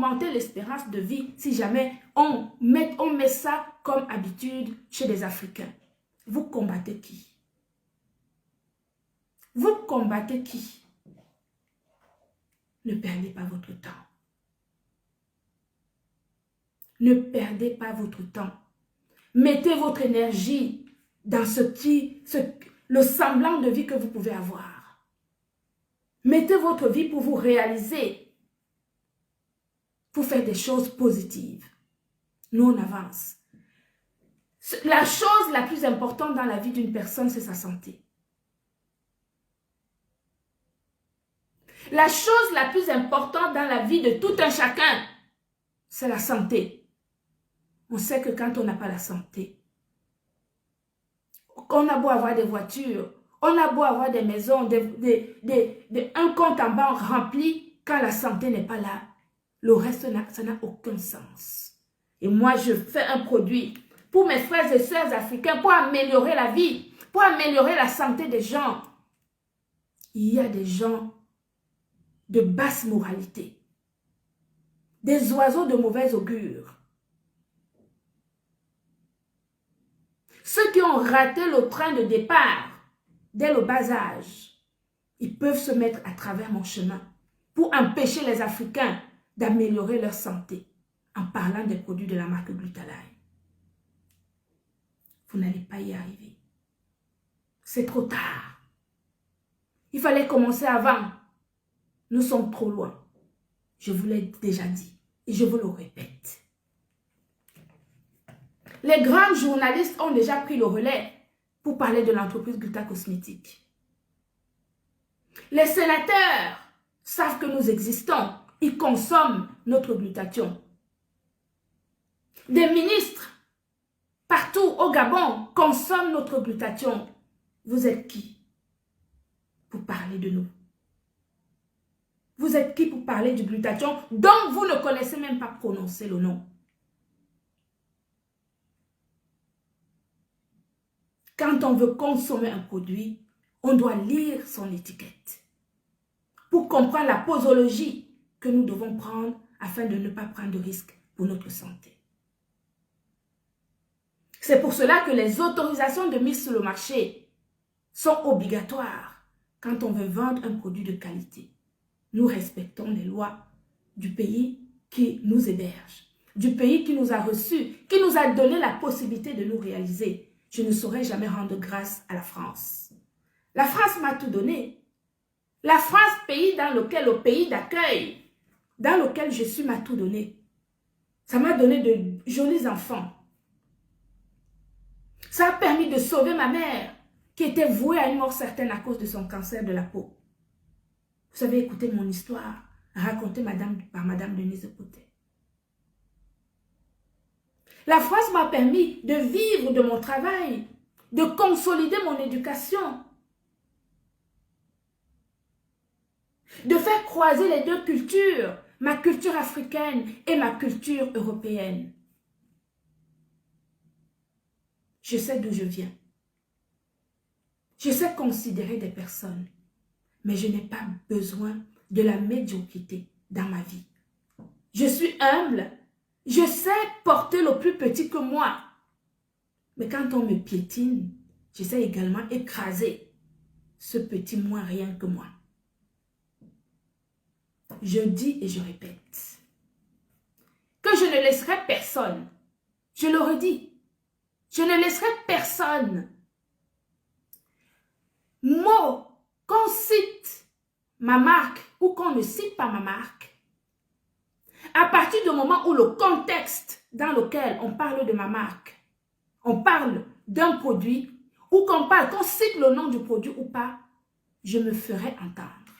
augmenter l'espérance de vie si jamais on met ça comme habitude chez les Africains. Vous combattez qui? Vous combattez qui? Ne perdez pas votre temps. Ne perdez pas votre temps. Mettez votre énergie dans le semblant de vie que vous pouvez avoir. Mettez votre vie pour vous réaliser, pour faire des choses positives. Nous, on avance. La chose la plus importante dans la vie d'une personne, c'est sa santé. La chose la plus importante dans la vie de tout un chacun, c'est la santé. On sait que quand on n'a pas la santé, on a beau avoir des voitures, on a beau avoir des maisons, un compte en banque rempli, quand la santé n'est pas là, le reste, ça n'a aucun sens. Et moi, je fais un produit pour mes frères et sœurs africains, pour améliorer la vie, pour améliorer la santé des gens. Il y a des gens de basse moralité, des oiseaux de mauvais augure. Ceux qui ont raté le train de départ dès le bas âge, ils peuvent se mettre à travers mon chemin pour empêcher les Africains d'améliorer leur santé en parlant des produits de la marque Glutaline. Vous n'allez pas y arriver. C'est trop tard. Il fallait commencer avant. Nous sommes trop loin. Je vous l'ai déjà dit et je vous le répète. Les grands journalistes ont déjà pris le relais pour parler de l'entreprise Gluta Cosmétique. Les sénateurs savent que nous existons. Ils consomment notre glutathion. Des ministres partout au Gabon consomment notre glutathion. Vous êtes qui pour parler de nous? Vous êtes qui pour parler du glutathion dont vous ne connaissez même pas prononcer le nom? Quand on veut consommer un produit, on doit lire son étiquette pour comprendre la posologie que nous devons prendre afin de ne pas prendre de risques pour notre santé. C'est pour cela que les autorisations de mise sur le marché sont obligatoires quand on veut vendre un produit de qualité. Nous respectons les lois du pays qui nous héberge, du pays qui nous a reçus, qui nous a donné la possibilité de nous réaliser. Je ne saurais jamais rendre grâce à la France. La France m'a tout donné. La France, pays dans lequel, le pays d'accueil, dans lequel je suis, m'a tout donné. Ça m'a donné de jolis enfants. Ça a permis de sauver ma mère, qui était vouée à une mort certaine à cause de son cancer de la peau. Vous avez écouté mon histoire, racontée par Madame Denise Potet. La France m'a permis de vivre de mon travail, de consolider mon éducation, de faire croiser les deux cultures, ma culture africaine et ma culture européenne. Je sais d'où je viens. Je sais considérer des personnes, mais je n'ai pas besoin de la médiocrité dans ma vie. Je suis humble. Je sais porter le plus petit que moi. Mais quand on me piétine, je sais également écraser ce petit moins rien que moi. Je dis et je répète que je ne laisserai personne. Je le redis. Je ne laisserai personne. Mot, qu'on cite ma marque ou qu'on ne cite pas ma marque. À partir du moment où le contexte dans lequel on parle de ma marque, on parle d'un produit, ou qu'on cite le nom du produit ou pas, je me ferai entendre.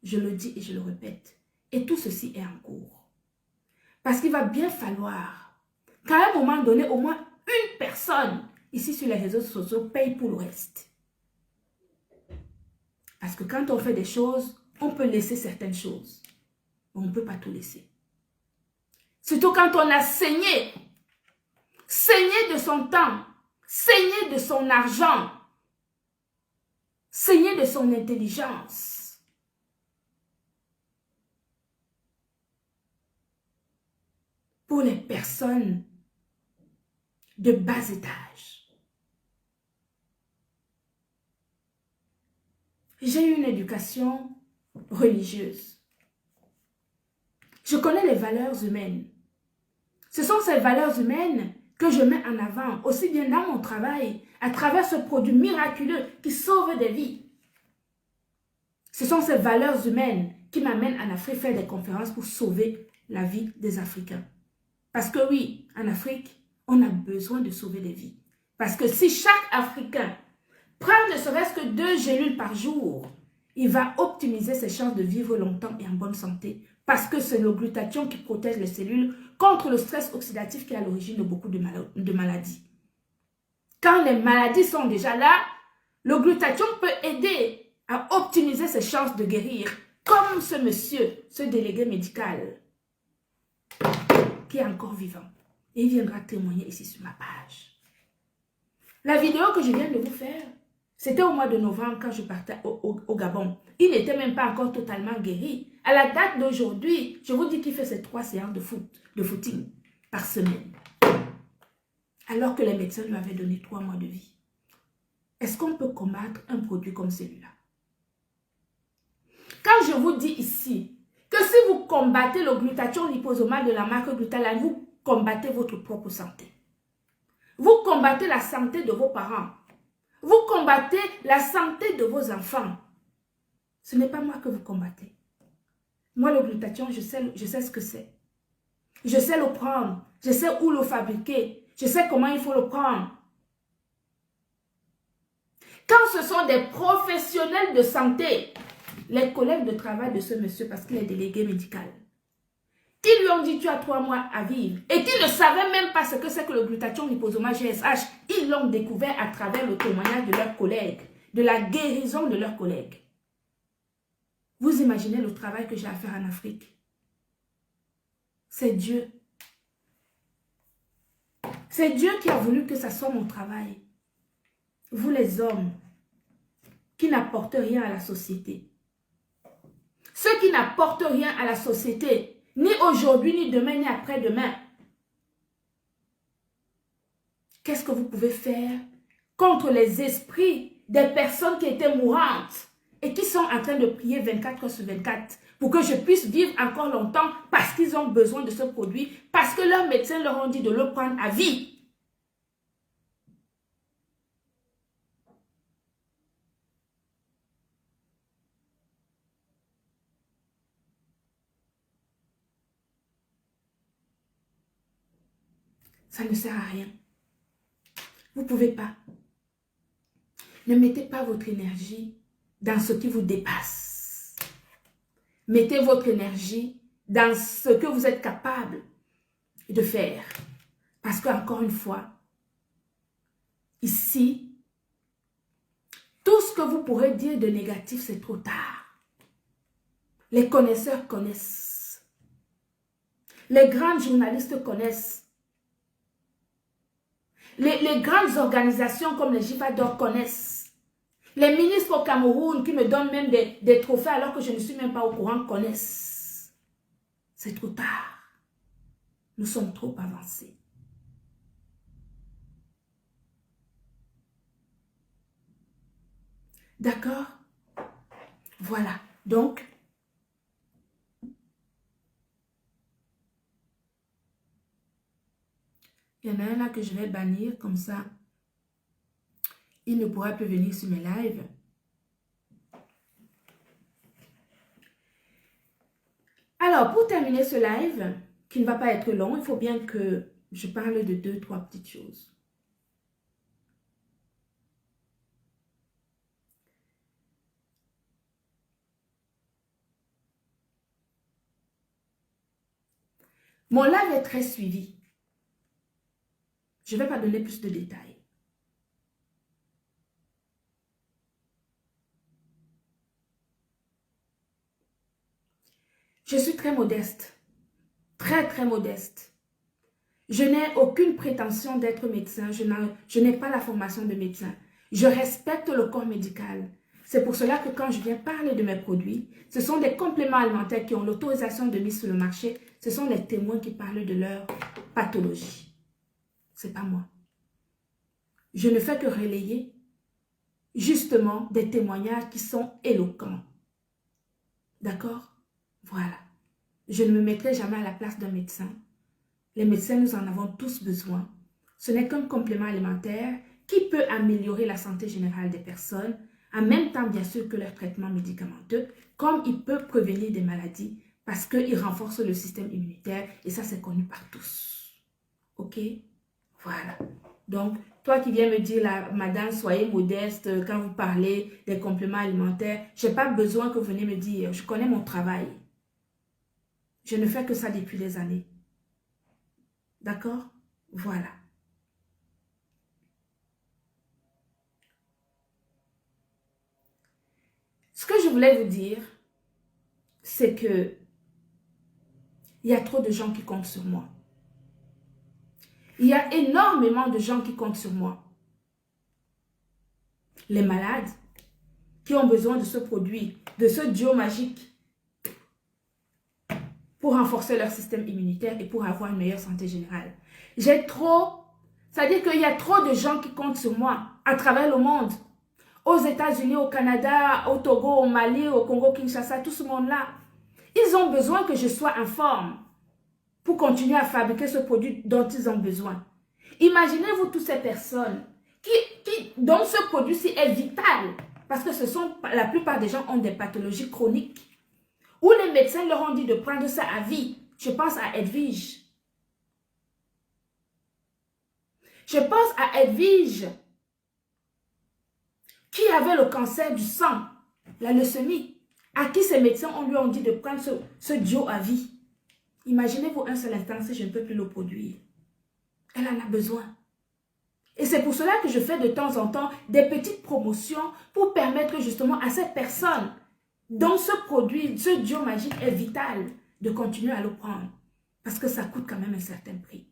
Je le dis et je le répète. Et tout ceci est en cours. Parce qu'il va bien falloir qu'à un moment donné, au moins une personne ici sur les réseaux sociaux paye pour le reste. Parce que quand on fait des choses, on peut laisser certaines choses. Mais on ne peut pas tout laisser. Surtout quand on a saigné de son temps, saigné de son argent, saigné de son intelligence. pour les personnes de bas étage. J'ai eu une éducation religieuse. Je connais les valeurs humaines. Ce sont ces valeurs humaines que je mets en avant, aussi bien dans mon travail, à travers ce produit miraculeux qui sauve des vies. Ce sont ces valeurs humaines qui m'amènent en Afrique faire des conférences pour sauver la vie des Africains. Parce que oui, en Afrique, on a besoin de sauver des vies. Parce que si chaque Africain prend ne serait-ce que 2 gélules par jour, il va optimiser ses chances de vivre longtemps et en bonne santé. Parce que c'est le glutathion qui protège les cellules contre le stress oxydatif qui est à l'origine de beaucoup de maladies. Quand les maladies sont déjà là, le glutathion peut aider à optimiser ses chances de guérir. Comme ce monsieur, ce délégué médical, qui est encore vivant. Et il viendra témoigner ici sur ma page. La vidéo que je viens de vous faire, c'était au mois de novembre quand je partais au Gabon. Il n'était même pas encore totalement guéri. À la date d'aujourd'hui, je vous dis qu'il fait ses 3 séances de footing par semaine. Alors que les médecins lui avaient donné 3 mois de vie. Est-ce qu'on peut combattre un produit comme celui-là? Quand je vous dis ici que si vous combattez le glutathion liposomal de la marque Glutaline, vous combattez votre propre santé. Vous combattez la santé de vos parents. Vous combattez la santé de vos enfants. Ce n'est pas moi que vous combattez. Moi, le glutathion, je sais ce que c'est. Je sais le prendre. Je sais où le fabriquer. Je sais comment il faut le prendre. Quand ce sont des professionnels de santé, les collègues de travail de ce monsieur, parce qu'il est délégué médical, qui lui ont dit tu as 3 mois à vivre et qui ne savaient même pas ce que c'est que le glutathion liposomal GSH, ils l'ont découvert à travers le témoignage de leurs collègues, de la guérison de leurs collègues. Vous imaginez le travail que j'ai à faire en Afrique? C'est Dieu. C'est Dieu qui a voulu que ça soit mon travail. Vous les hommes qui n'apportent rien à la société. Ceux qui n'apportent rien à la société, ni aujourd'hui, ni demain, ni après-demain. Qu'est-ce que vous pouvez faire contre les esprits des personnes qui étaient mourantes et qui sont en train de prier 24 heures sur 24 pour que je puisse vivre encore longtemps parce qu'ils ont besoin de ce produit, parce que leurs médecins leur ont dit de le prendre à vie. Ça ne sert à rien. Vous ne pouvez pas. Ne mettez pas votre énergie dans ce qui vous dépasse. Mettez votre énergie dans ce que vous êtes capable de faire. Parce qu'encore une fois, ici, tout ce que vous pourrez dire de négatif, c'est trop tard. Les connaisseurs connaissent. Les grands journalistes connaissent. Les grandes organisations comme les GIFADOR connaissent. Les ministres au Cameroun qui me donnent même des trophées alors que je ne suis même pas au courant connaissent. C'est trop tard. Nous sommes trop avancés. D'accord? Voilà. Donc, il y en a un là que je vais bannir, comme ça, il ne pourra plus venir sur mes lives. Alors, pour terminer ce live, qui ne va pas être long, il faut bien que je parle de 2-3 petites choses. Mon live est très suivi. Je ne vais pas donner plus de détails. Je suis très modeste. Très, très modeste. Je n'ai aucune prétention d'être médecin. Je n'ai pas la formation de médecin. Je respecte le corps médical. C'est pour cela que quand je viens parler de mes produits, ce sont des compléments alimentaires qui ont l'autorisation de mise sur le marché. Ce sont les témoins qui parlent de leur pathologie. Ce n'est pas moi. Je ne fais que relayer justement des témoignages qui sont éloquents. D'accord? Voilà. Je ne me mettrai jamais à la place d'un médecin. Les médecins, nous en avons tous besoin. Ce n'est qu'un complément alimentaire qui peut améliorer la santé générale des personnes, en même temps, bien sûr, que leur traitement médicamenteux, comme il peut prévenir des maladies, parce qu'il renforce le système immunitaire, et ça, c'est connu par tous. OK? Voilà. Donc, toi qui viens me dire, là, madame, soyez modeste quand vous parlez des compléments alimentaires, je n'ai pas besoin que vous venez me dire, je connais mon travail. Je ne fais que ça depuis des années. D'accord? Voilà. Ce que je voulais vous dire, c'est que il y a trop de gens qui comptent sur moi. Il y a énormément de gens qui comptent sur moi. Les malades qui ont besoin de ce produit, de ce duo magique pour renforcer leur système immunitaire et pour avoir une meilleure santé générale. C'est-à-dire qu'il y a trop de gens qui comptent sur moi à travers le monde. Aux États-Unis, au Canada, au Togo, au Mali, au Congo-Kinshasa, tout ce monde-là. Ils ont besoin que je sois en forme pour continuer à fabriquer ce produit dont ils ont besoin. Imaginez-vous toutes ces personnes dont ce produit-ci est vital, parce que la plupart des gens ont des pathologies chroniques, où les médecins leur ont dit de prendre ça à vie. Je pense à Edwige. Je pense à Edwige, qui avait le cancer du sang, la leucémie, à qui ces médecins lui ont dit de prendre ce duo à vie. Imaginez-vous un seul instant si je ne peux plus le produire. Elle en a besoin. Et c'est pour cela que je fais de temps en temps des petites promotions pour permettre justement à ces personnes dont ce produit, ce duo magique est vital, de continuer à le prendre. Parce que ça coûte quand même un certain prix.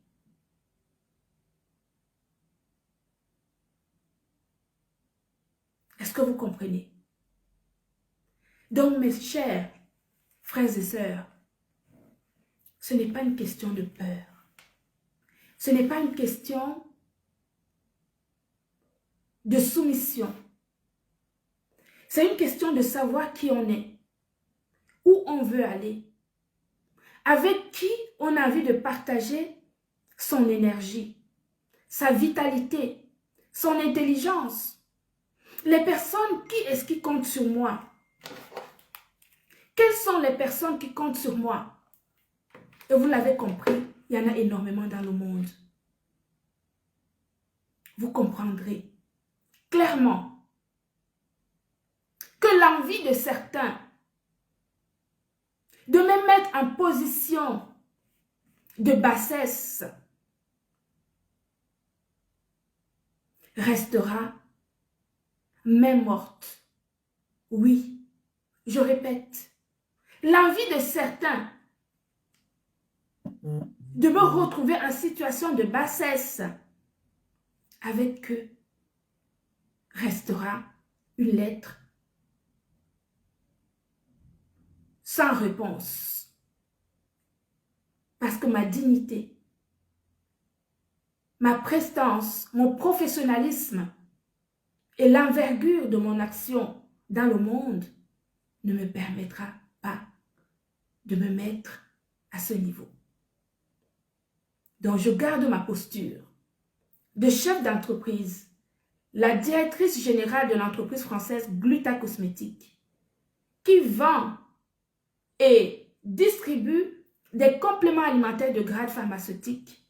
Est-ce que vous comprenez? Donc mes chers frères et sœurs, ce n'est pas une question de peur. Ce n'est pas une question de soumission. C'est une question de savoir qui on est, où on veut aller, avec qui on a envie de partager son énergie, sa vitalité, son intelligence. Les personnes, qui est-ce qui compte sur moi? Quelles sont les personnes qui comptent sur moi? Et vous l'avez compris, il y en a énormément dans le monde. Vous comprendrez clairement que l'envie de certains de me mettre en position de bassesse restera main morte. Oui, je répète, l'envie de certains de me retrouver en situation de bassesse avec eux restera une lettre sans réponse. Parce que ma dignité, ma prestance, mon professionnalisme et l'envergure de mon action dans le monde ne me permettra pas de me mettre à ce niveau. Donc je garde ma posture de chef d'entreprise, la directrice générale de l'entreprise française Gluta Cosmétique, qui vend et distribue des compléments alimentaires de grade pharmaceutique,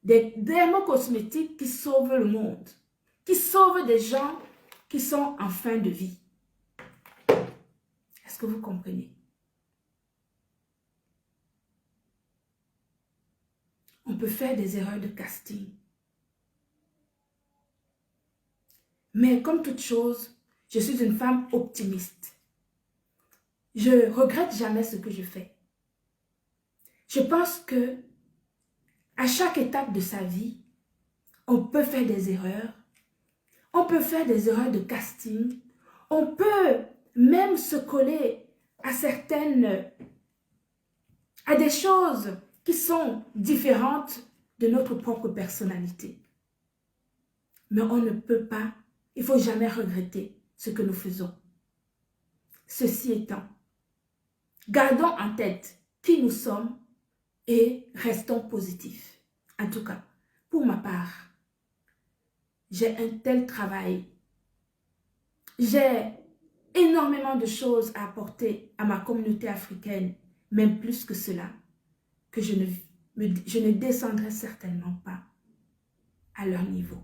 des dermocosmétiques qui sauvent le monde, qui sauvent des gens qui sont en fin de vie. Est-ce que vous comprenez? On peut faire des erreurs de casting. Mais comme toute chose, je suis une femme optimiste. Je regrette jamais ce que je fais. Je pense que à chaque étape de sa vie, on peut faire des erreurs. On peut faire des erreurs de casting. On peut même se coller à à des choses qui sont différentes de notre propre personnalité. Mais on ne peut pas, il ne faut jamais regretter ce que nous faisons. Ceci étant, gardons en tête qui nous sommes et restons positifs. En tout cas, pour ma part, j'ai un tel travail. J'ai énormément de choses à apporter à ma communauté africaine, même plus que cela, que je ne descendrai certainement pas à leur niveau.